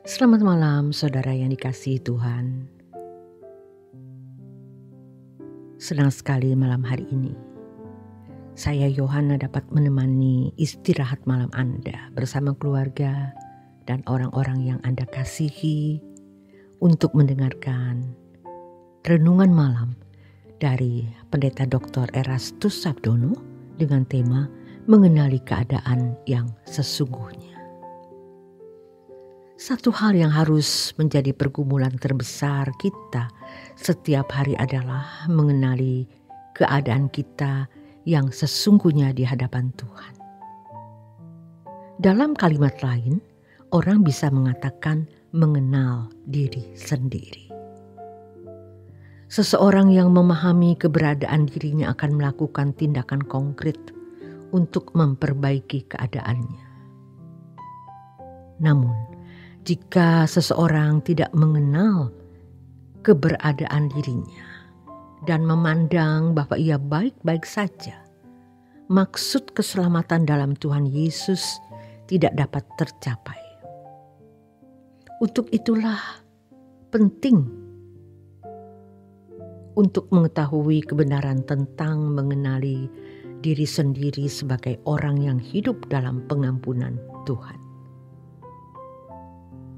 Selamat malam saudara yang dikasihi Tuhan. Senang sekali malam hari ini saya Yohana dapat menemani istirahat malam Anda bersama keluarga dan orang-orang yang Anda kasihi untuk mendengarkan renungan malam dari Pendeta Dr. Erastus Sabdono dengan tema mengenali keadaan yang sesungguhnya. Satu hal yang harus menjadi pergumulan terbesar kita setiap hari adalah mengenali keadaan kita yang sesungguhnya di hadapan Tuhan. Dalam kalimat lain, orang bisa mengatakan mengenal diri sendiri. Seseorang yang memahami keberadaan dirinya akan melakukan tindakan konkret untuk memperbaiki keadaannya. Namun, jika seseorang tidak mengenal keberadaan dirinya dan memandang bahwa ia baik-baik saja, maksud keselamatan dalam Tuhan Yesus tidak dapat tercapai. Untuk itulah penting untuk mengetahui kebenaran tentang mengenali diri sendiri sebagai orang yang hidup dalam pengampunan Tuhan.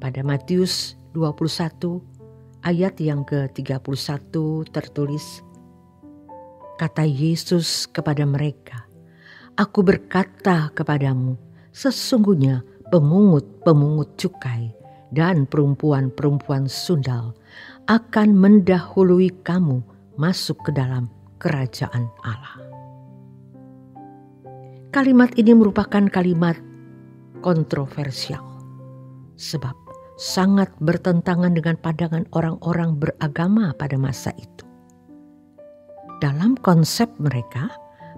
Pada Matius 21 ayat yang ke-31 tertulis, kata Yesus kepada mereka, "Aku berkata kepadamu, sesungguhnya pemungut-pemungut cukai dan perempuan-perempuan sundal akan mendahului kamu masuk ke dalam kerajaan Allah." Kalimat ini merupakan kalimat kontroversial, sebab sangat bertentangan dengan pandangan orang-orang beragama pada masa itu. Dalam konsep mereka,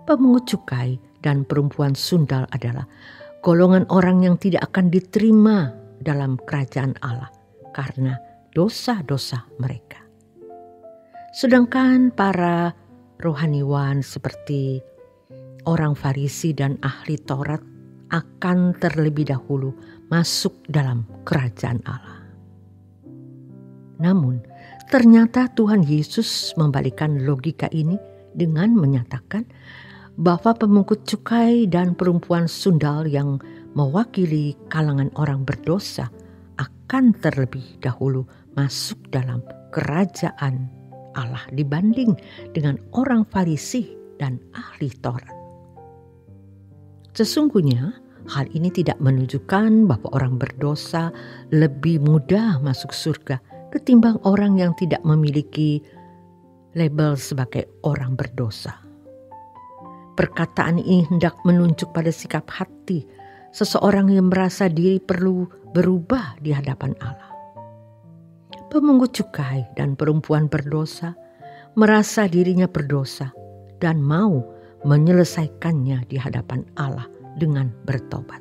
pemungut cukai dan perempuan sundal adalah golongan orang yang tidak akan diterima dalam kerajaan Allah karena dosa-dosa mereka. Sedangkan para rohaniwan seperti orang Farisi dan ahli Taurat akan terlebih dahulu masuk dalam kerajaan Allah. Namun, ternyata Tuhan Yesus membalikkan logika ini dengan menyatakan bahwa pemungut cukai dan perempuan sundal yang mewakili kalangan orang berdosa akan terlebih dahulu masuk dalam kerajaan Allah dibanding dengan orang Farisi dan ahli Taurat. Sesungguhnya, hal ini tidak menunjukkan bahwa orang berdosa lebih mudah masuk surga ketimbang orang yang tidak memiliki label sebagai orang berdosa. Perkataan ini hendak menunjuk pada sikap hati seseorang yang merasa diri perlu berubah di hadapan Allah. Pemungut cukai dan perempuan berdosa merasa dirinya berdosa dan mau menyelesaikannya di hadapan Allah dengan bertobat.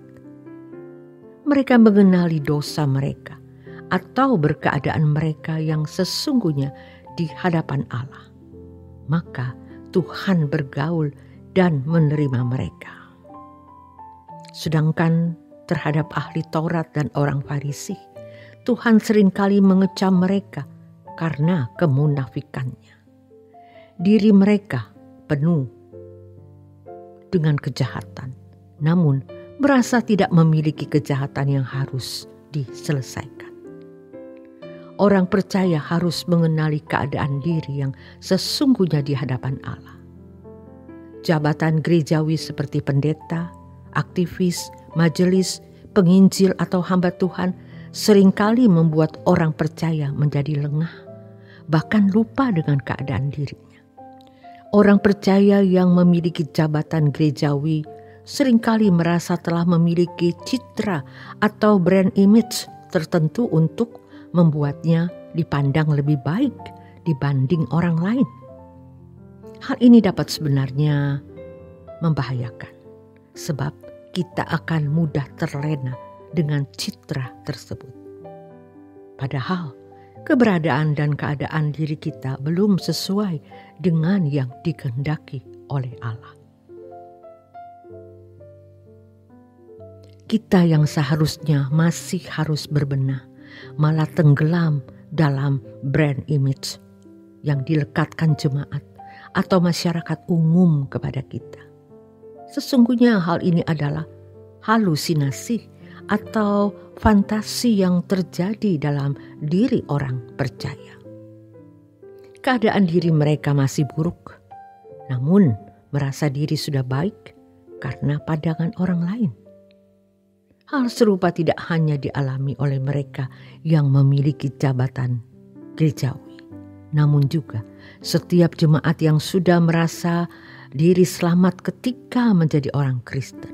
Mereka mengenali dosa mereka atau berkeadaan mereka yang sesungguhnya di hadapan Allah. Maka Tuhan bergaul dan menerima mereka. Sedangkan terhadap ahli Taurat dan orang Farisi, Tuhan seringkali mengecam mereka karena kemunafikannya. Diri mereka penuh dengan kejahatan, namun merasa tidak memiliki kejahatan yang harus diselesaikan. Orang percaya harus mengenali keadaan diri yang sesungguhnya di hadapan Allah. Jabatan gerejawi seperti pendeta, aktivis, majelis, penginjil atau hamba Tuhan seringkali membuat orang percaya menjadi lengah, bahkan lupa dengan keadaan dirinya. Orang percaya yang memiliki jabatan gerejawi seringkali merasa telah memiliki citra atau brand image tertentu untuk membuatnya dipandang lebih baik dibanding orang lain. Hal ini dapat sebenarnya membahayakan, sebab kita akan mudah terlena dengan citra tersebut. Padahal keberadaan dan keadaan diri kita belum sesuai dengan yang dikehendaki oleh Allah. Kita yang seharusnya masih harus berbenah malah tenggelam dalam brand image yang dilekatkan jemaat atau masyarakat umum kepada kita. Sesungguhnya hal ini adalah halusinasi atau fantasi yang terjadi dalam diri orang percaya. Keadaan diri mereka masih buruk, namun merasa diri sudah baik karena pandangan orang lain. Hal serupa tidak hanya dialami oleh mereka yang memiliki jabatan gerejawi, namun juga setiap jemaat yang sudah merasa diri selamat ketika menjadi orang Kristen.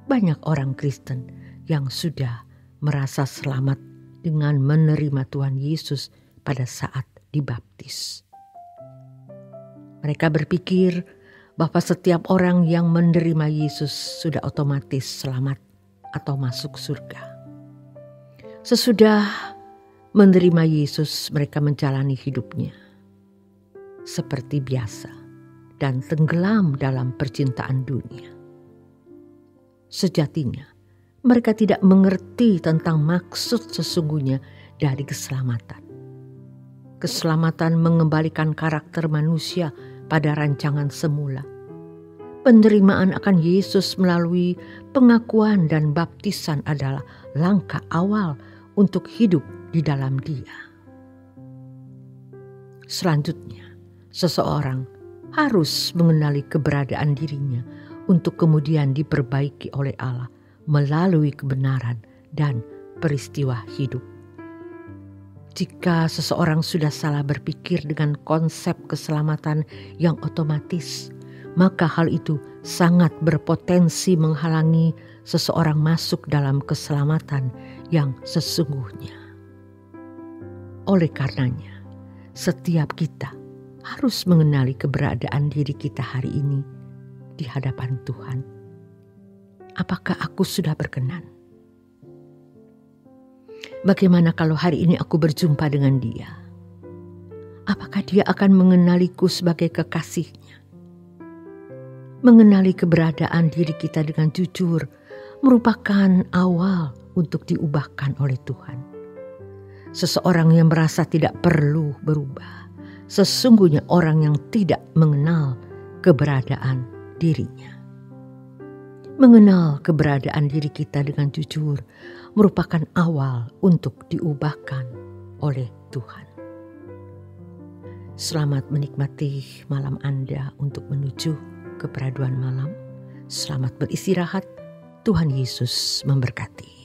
Banyak orang Kristen yang sudah merasa selamat dengan menerima Tuhan Yesus pada saat dibaptis. Mereka berpikir bahwa setiap orang yang menerima Yesus sudah otomatis selamat atau masuk surga. Sesudah menerima Yesus, mereka menjalani hidupnya seperti biasa dan tenggelam dalam percintaan dunia. Sejatinya, mereka tidak mengerti tentang maksud sesungguhnya dari keselamatan. Keselamatan mengembalikan karakter manusia pada rancangan semula. Penerimaan akan Yesus melalui pengakuan dan baptisan adalah langkah awal untuk hidup di dalam Dia. Selanjutnya, seseorang harus mengenali keberadaan dirinya untuk kemudian diperbaiki oleh Allah melalui kebenaran dan peristiwa hidup. Jika seseorang sudah salah berpikir dengan konsep keselamatan yang otomatis, maka hal itu sangat berpotensi menghalangi seseorang masuk dalam keselamatan yang sesungguhnya. Oleh karenanya, setiap kita harus mengenali keberadaan diri kita hari ini di hadapan Tuhan. Apakah aku sudah berkenan? Bagaimana kalau hari ini aku berjumpa dengan Dia? Apakah Dia akan mengenaliku sebagai kekasihnya? Mengenali keberadaan diri kita dengan jujur merupakan awal untuk diubahkan oleh Tuhan. Seseorang yang merasa tidak perlu berubah, sesungguhnya orang yang tidak mengenal keberadaan dirinya. Mengenal keberadaan diri kita dengan jujur merupakan awal untuk diubahkan oleh Tuhan. Selamat menikmati malam Anda untuk menuju keperaduan malam. Selamat beristirahat. Tuhan Yesus memberkati.